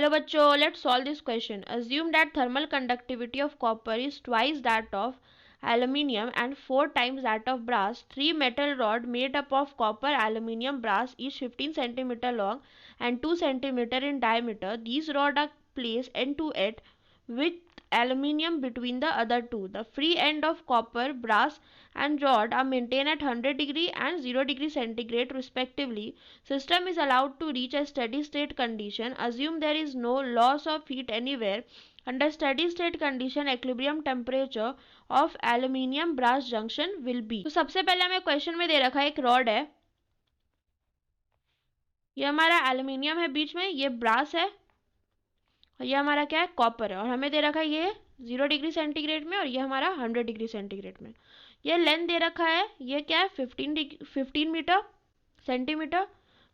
चलो बच्चों, let's solve this question. Assume that thermal conductivity of copper is twice that of aluminium and 4 times that of brass. Three metal rod made up of copper, aluminium, brass, each 15 centimeter long and 2 centimeter in diameter. These rods are placed end to end with aluminium between the other two. The free end of copper, brass and rod are maintained at 100 degree and 0 degree centigrade respectively. System is allowed to reach a steady state condition. Assume there is no loss of heat anywhere. Under steady state condition, equilibrium temperature of aluminium brass junction will be. तो सबसे पहले हमें question में दे रखा है एक rod है, ये हमारा एल्यूमिनियम है, बीच में ये ब्रास है और ये हमारा क्या है, कॉपर है, और हमें दे रखा है ये 0 डिग्री सेंटीग्रेड में और ये हमारा 100 डिग्री सेंटीग्रेड में। ये लेंथ दे रखा है, ये क्या है 15 मीटर सेंटीमीटर,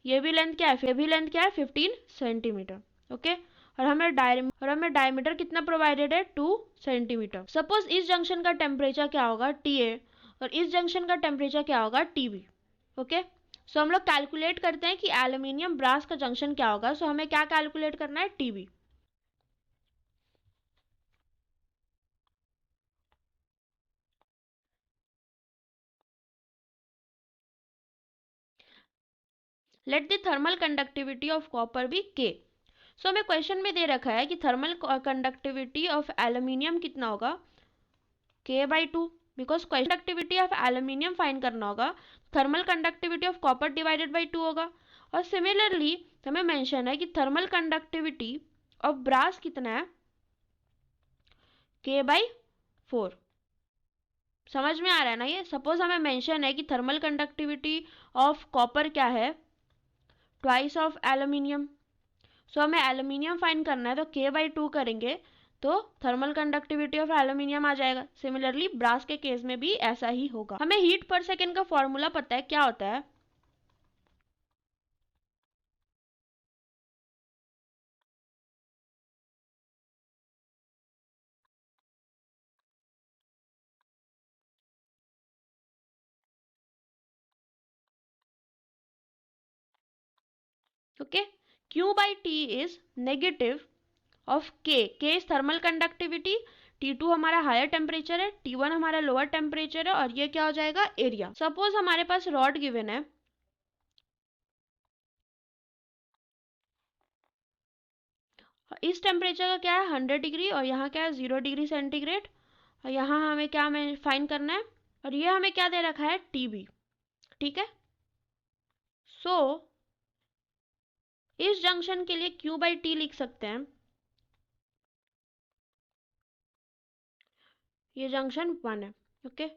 ये भी लेंथ क्या है, ये भी लेंथ क्या है 15 सेंटीमीटर। ओके, और हमें डायमीटर कितना प्रोवाइडेड है 2 सेंटीमीटर। सपोज इस जंक्शन का टेम्परेचर क्या होगा TA और इस जंक्शन का टेम्परेचर क्या होगा TB। ओके, सो हम लोग कैलकुलेट करते हैं कि एल्यूमिनियम ब्रास का जंक्शन क्या होगा। सो हमें क्या कैलकुलेट करना है, TB। Let the thermal conductivity of copper be K। So हमें क्वेश्चन में दे रखा है कि थर्मल कंडक्टिविटी ऑफ एल्यूमिनियम कितना होगा, K/2, because conductivity of aluminium find करना होगा, thermal conductivity of copper divided by 2 होगा। और सिमिलरली हमें मेंशन है कि थर्मल कंडक्टिविटी ऑफ ब्रास कितना है, K/4। समझ में आ रहा है ना ये। सपोज हमें मेंशन है कि थर्मल कंडक्टिविटी ऑफ कॉपर क्या है, ट्वाइस ऑफ एल्यूमिनियम। सो हमें एल्यूमिनियम फाइंड करना है, तो K/2 करेंगे तो थर्मल कंडक्टिविटी ऑफ एल्यूमिनियम आ जाएगा। सिमिलरली ब्रास के केस में भी ऐसा ही होगा। हमें हीट पर सेकेंड का फॉर्मूला पता है, क्या होता है, okay, Q/T is negative of K is thermal conductivity, T2 हमारा हायर टेम्परेचर है, T1 हमारा लोअर टेम्परेचर है, और ये क्या हो जाएगा, एरिया। सपोज हमारे पास रॉड गिवन है, इस टेम्परेचर का क्या है 100 डिग्री और यहाँ क्या है 0 डिग्री सेंटीग्रेड, और यहाँ हमें क्या हमें फाइंड करना है, और ये हमें क्या दे रखा है, TB। ठीक है, सो इस जंक्शन के लिए Q/T लिख सकते हैं, ये जंक्शन 1 है। Okay,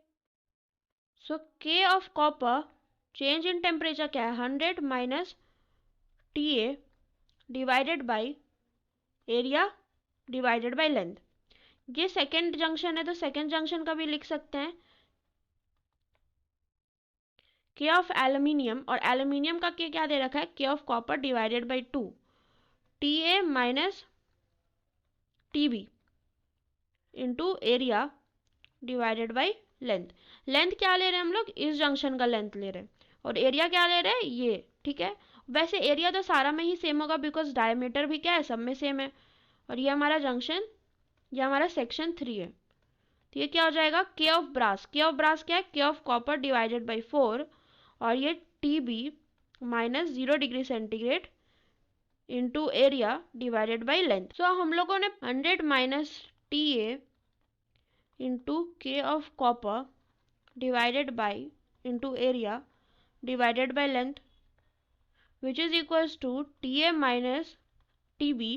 so K of copper change in temperature क्या है, 100 minus TA divided by area divided by length. ये सेकेंड जंक्शन है तो सेकेंड जंक्शन का भी लिख सकते हैं, K ऑफ एल्यूमिनियम, और एल्यूमिनियम का K क्या दे रखा है, K of copper divided by 2 TA minus TB into area divided by length. Length क्या ले रहे हैं हम लोग, इस जंक्शन का लेंथ ले रहे हैं, और एरिया क्या ले रहे हैं, ये। ठीक है, वैसे एरिया तो सारा में ही सेम होगा बिकॉज डायमीटर भी क्या है, सब में सेम है। और ये हमारा जंक्शन, ये हमारा सेक्शन 3 है, तो ये क्या हो जाएगा, K ऑफ ब्रास क्या है, K of copper divided by 4, और ये TB minus 0 degree centigrade into area divided by length. So हम लोगों ने 100 minus TA into K of copper divided by into area divided by length which is equals to TA minus TB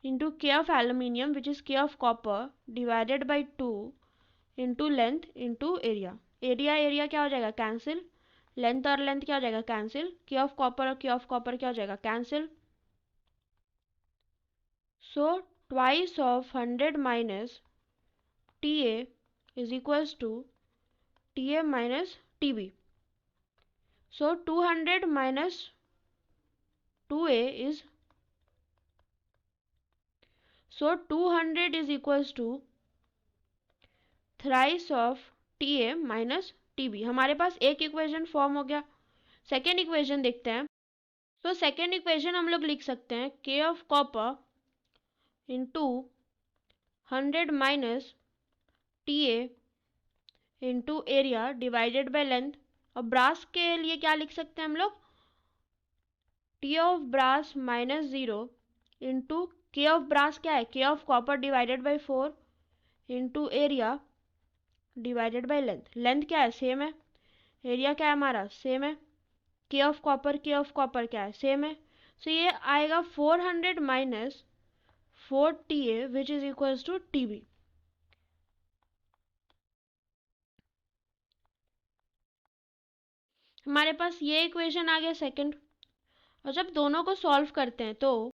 into K of aluminium which is K of copper divided by 2 into length into area. Area क्या हो जाएगा, cancel, length और length क्या हो जाएगा, cancel, K of copper और K of copper क्या हो जाएगा, cancel. So twice of 100 minus TA is equals to TA minus TB. So 200 minus 2A is, so 200 is equals to thrice of TA minus TB। हमारे पास एक equation form हो गया। Second equation देखते हैं। तो सेकेंड इक्वेशन हम लोग लिख सकते हैं K of copper into 100 minus T A into area divided by length. और ब्रास के लिए क्या लिख सकते हैं हम लोग, T of brass minus 0 into K of brass क्या है, K of copper divided by 4 into area divided by length. Length क्या है, सेम है। एरिया क्या है हमारा, सेम है। के ऑफ कॉपर क्या है, सेम है। सो ये आएगा 400 minus 4TA which is equals to TB। हमारे पास ये इक्वेशन आ गया सेकंड। और जब दोनों को सॉल्व करते हैं तो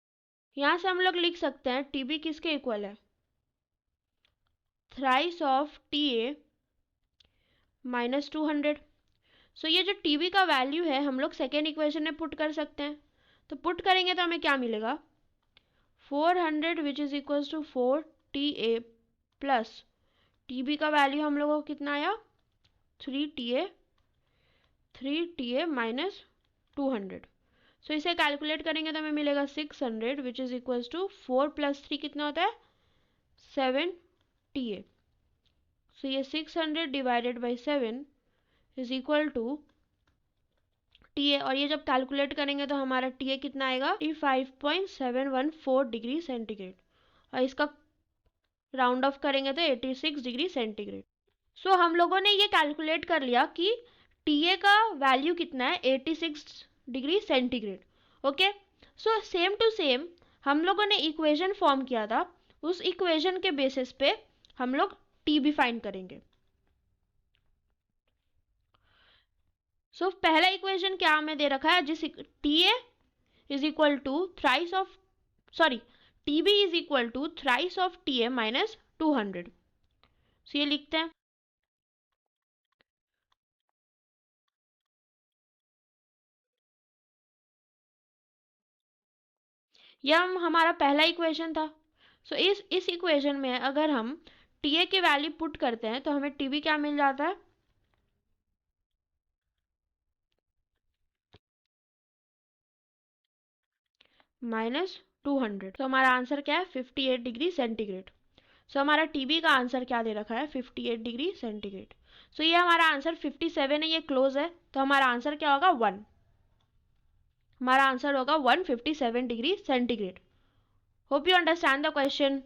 यहाँ से हम लोग लिख सकते हैं TB किसके इक्वल है, thrice of TA minus 200। So ये जो TB का वैल्यू है हम लोग सेकेंड इक्वेशन में पुट कर सकते हैं। तो पुट करेंगे तो हमें क्या मिलेगा, 400 which is equals to 4TA plus TB का वैल्यू हम लोगों को कितना आया, 3TA माइनस 200। सो इसे कैलकुलेट करेंगे तो हमें मिलेगा 600 which is equals to 4 plus 3 कितना होता है, 7TA। सो ये 600 divided by 7 is equal to TA। और ये जब कैलकुलेट करेंगे तो हमारा TA कितना आएगा, 85.714 डिग्री सेंटीग्रेड। और इसका राउंड ऑफ करेंगे तो 86 डिग्री सेंटीग्रेड। सो हम लोगों ने ये कैलकुलेट कर लिया कि TA का वैल्यू कितना है, 86 degree centigrade. Okay, so same to same हम लोगों ने इक्वेशन फॉर्म किया था, उस इक्वेशन के बेसिस पे हम लोग TB फाइंड करेंगे। सो पहला इक्वेशन क्या हमें दे रखा है, जिस TA is equal to thrice of TB is equal to thrice of TA minus 200। So ये लिखते हैं, यह हमारा पहला इक्वेशन था। सो इस इक्वेशन में अगर हम TA के वैल्यू पुट करते हैं तो हमें TB क्या मिल जाता है, माइनस 200। तो हमारा आंसर क्या है, 58 डिग्री सेंटीग्रेड। सो हमारा TB का आंसर क्या दे रखा है, 58 डिग्री सेंटीग्रेड। सो ये हमारा आंसर 57 है, ये क्लोज है। तो हमारा आंसर क्या होगा, 1। हमारा आंसर होगा 157 degree centigrade. Hope you understand the question.